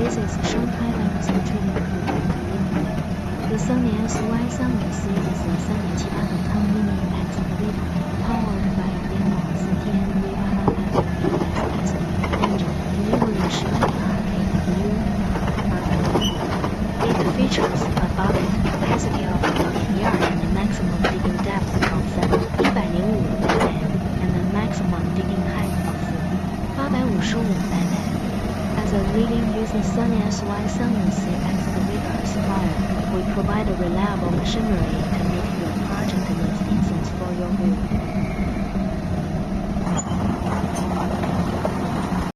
This is Shanghai Directional Trading Group Limited. The Sony SY350C is a 3.78的 mini excavator powered by a Lianwang CTN V88SS engine delivering 12.2 kW. It features a bulk capacity of 1 yard and a maximum digging depth of 105 and a maximum digging height of 855 mm. As a leading user Sony SY350C excavator supplier, we provide reliable machinery to meet your project needs for your view.